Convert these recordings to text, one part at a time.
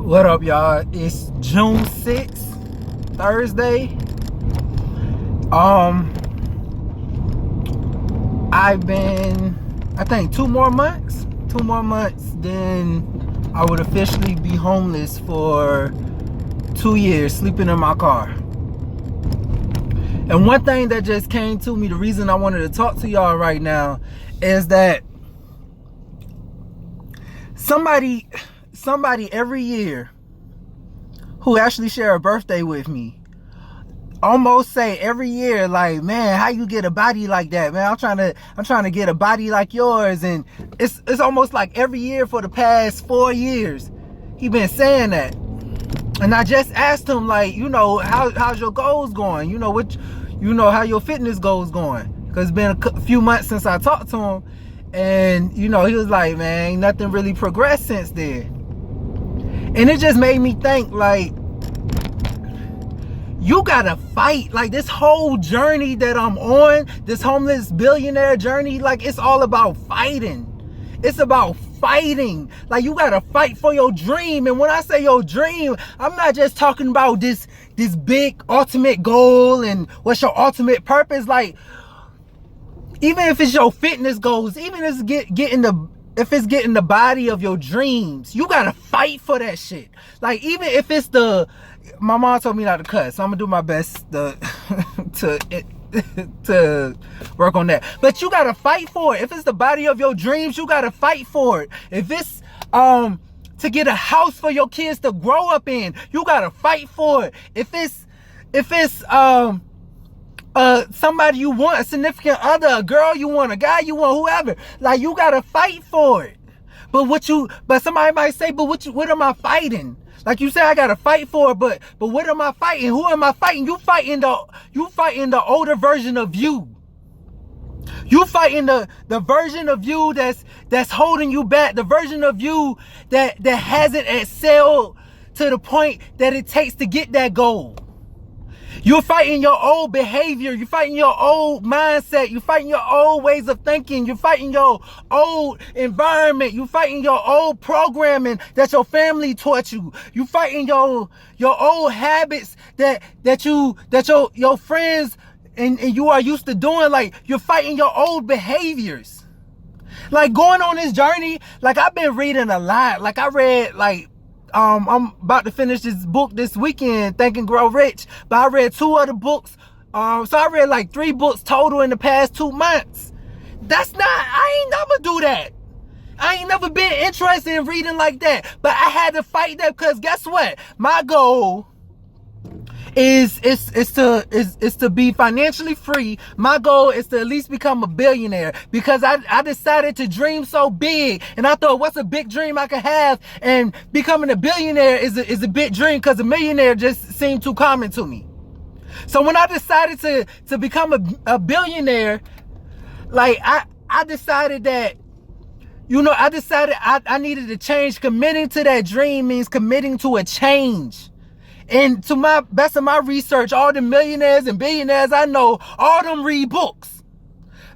What up, y'all? It's June 6th, Thursday. I've been, I think, 2 more months, then I would officially be homeless for 2 years, sleeping in my car. And one thing that just came to me, the reason I wanted to talk to y'all right now, is that somebody every year who actually share a birthday with me almost say every year, like, man, how you get a body like that, man? I'm trying to get a body like yours. And it's almost like every year for the past 4 years he been saying that. And I just asked him, like, how's your goals going? How your fitness goals going? Because it's been a few months since I talked to him. And, he was like, man, ain't nothing really progressed since then. And it just made me think, like, you gotta fight. Like, this whole journey that I'm on, this homeless billionaire journey, like, it's all about fighting. It's about fighting. Like, you gotta fight for your dream. And when I say your dream, I'm not just talking about this big ultimate goal and what's your ultimate purpose. Like, even if it's your fitness goals, even if it's getting the body of your dreams, you gotta fight for that shit. Like, even if it's my mom told me not to cuss, so I'm gonna do my best to work on that. But you gotta fight for it. If it's the body of your dreams, you gotta fight for it. If it's to get a house for your kids to grow up in, you gotta fight for it. If it's somebody you want, a significant other, a girl you want, a guy you want, whoever, like, you gotta fight for it. But somebody might say, but what am I fighting? Like, you say, I gotta fight for it, but what am I fighting? Who am I fighting? You fighting the older version of you. You fighting the version of you that's holding you back, the version of you that hasn't excelled to the point that it takes to get that goal. You're fighting your old behavior. You're fighting your old mindset. You're fighting your old ways of thinking. You're fighting your old environment. You're fighting your old programming that your family taught you. You're fighting your old habits that your friends and you are used to doing. Like, you're fighting your old behaviors. Like, going on this journey, like, I've been reading a lot. Like, I read, like, I'm about to finish this book this weekend, Think and Grow Rich, but I read 2 other books. So I read like 3 books total in the past 2 months. I ain't never do that. I ain't never been interested in reading like that. But I had to fight that, because guess what? My goal is to be financially free. My goal is to at least become a billionaire, because I decided to dream so big, and I thought, what's a big dream I could have? And becoming a billionaire is a big dream, because a millionaire just seemed too common to me. So when I decided to become a billionaire, like, I decided that, I needed to change. Committing to that dream means committing to a change. And to my best of my research, all the millionaires and billionaires I know, all them read books.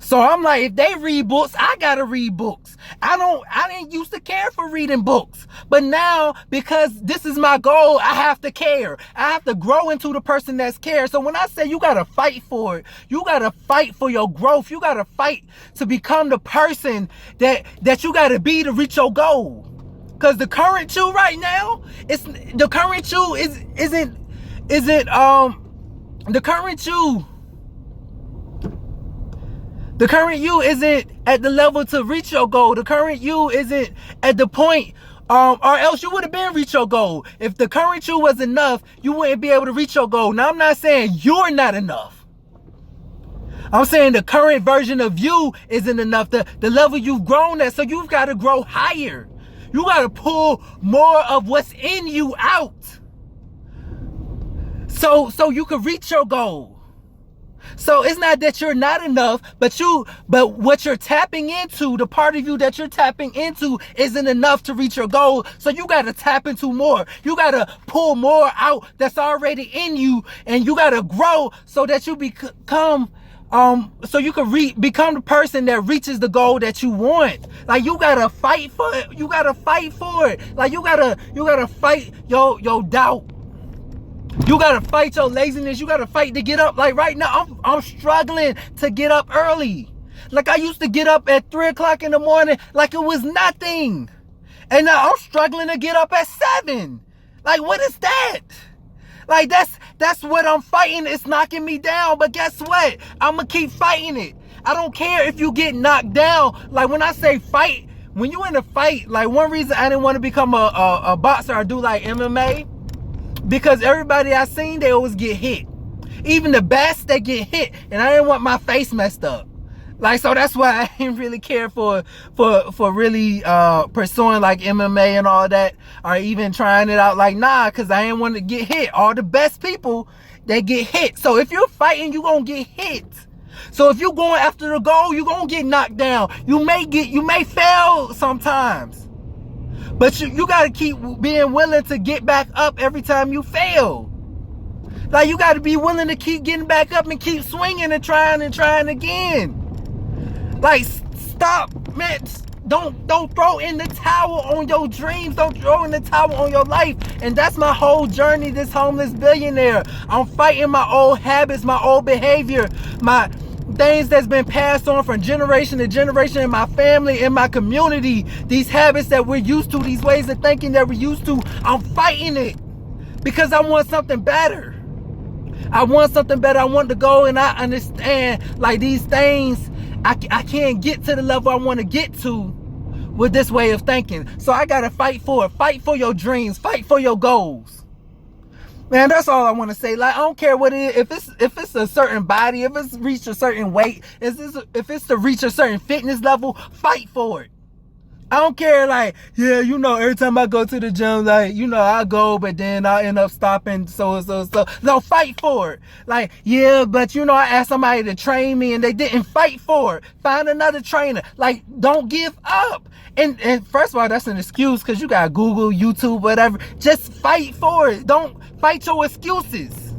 So I'm like, if they read books, I gotta read books. I didn't used to care for reading books. But now, because this is my goal, I have to care. I have to grow into the person that's cares. So when I say you gotta fight for it, you gotta fight for your growth. You gotta fight to become the person that you gotta be to reach your goal. Because the current you right now, the current you isn't at the level to reach your goal. The current you isn't at the point, or else you would have been reach your goal. If the current you was enough, you wouldn't be able to reach your goal. Now, I'm not saying you're not enough. I'm saying the current version of you isn't enough. The level you've grown at, so you've got to grow higher. You got to pull more of what's in you out, so you can reach your goal. So it's not that you're not enough, but what you're tapping into, the part of you that you're tapping into, isn't enough to reach your goal. So you got to tap into more. You got to pull more out that's already in you, and you got to grow so that you become so you can become the person that reaches the goal that you want. Like, you gotta fight for it. You gotta fight for it. Like, you gotta fight your doubt. You gotta fight your laziness. You gotta fight to get up. Like, right now, I'm struggling to get up early. Like, I used to get up at 3 o'clock in the morning like it was nothing. And now I'm struggling to get up at 7. Like, what is that? Like, that's what I'm fighting. It's knocking me down. But guess what? I'm gonna keep fighting it. I don't care if you get knocked down. Like, when I say fight, when you in a fight, like, one reason I didn't want to become a boxer or do like MMA, because everybody I seen, they always get hit. Even the best, they get hit. And I didn't want my face messed up. Like, so that's why I didn't really care for really pursuing like MMA and all that, or even trying it out. Like, nah, because I didn't want to get hit. All the best people, they get hit. So if you're fighting, you're gonna get hit. So if you're going after the goal, you're gonna get knocked down. You may fail sometimes. But you gotta keep being willing to get back up every time you fail. Like, you gotta be willing to keep getting back up and keep swinging and trying again. Like, stop, man. Don't throw in the towel on your dreams. Don't throw in the towel on your life. And that's my whole journey, this homeless billionaire. I'm fighting my old habits, my old behavior, my things that's been passed on from generation to generation in my family, in my community. These habits that we're used to, these ways of thinking that we're used to, I'm fighting it because I want something better. I want something better. I want to go, and I understand, like, these things, I can't get to the level I want to get to with this way of thinking. So I got to fight for it. Fight for your dreams. Fight for your goals. Man, that's all I want to say. Like, I don't care what it is. If it's a certain body, if it's reached a certain weight, if it's to reach a certain fitness level, fight for it. I don't care, like, yeah, you know, every time I go to the gym, like, you know, I go, but then I end up stopping, so. No, fight for it. Like, yeah, but, you know, I asked somebody to train me and they didn't. Fight for it. Find another trainer. Like, don't give up. And first of all, that's an excuse, because you got Google, YouTube, whatever. Just fight for it. Don't fight your excuses.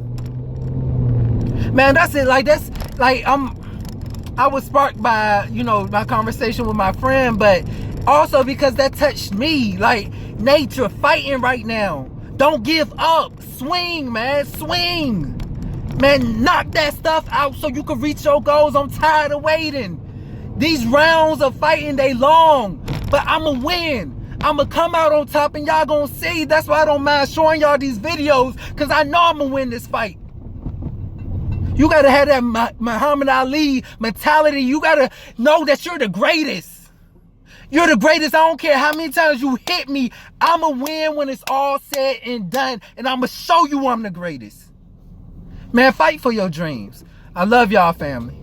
Man, that's it. Like, that's, like, I was sparked by, you know, my conversation with my friend, but also because that touched me. Like, nature, fighting right now. Don't give up. Swing, man. Swing. Man, knock that stuff out so you can reach your goals. I'm tired of waiting. These rounds of fighting, they long. But I'ma win. I'ma come out on top, and y'all gonna see. That's why I don't mind showing y'all these videos, because I know I'ma win this fight. You gotta have that Muhammad Ali mentality. You gotta know that you're the greatest. You're the greatest. I don't care how many times you hit me. I'ma win when it's all said and done. And I'ma show you I'm the greatest. Man, fight for your dreams. I love y'all, family.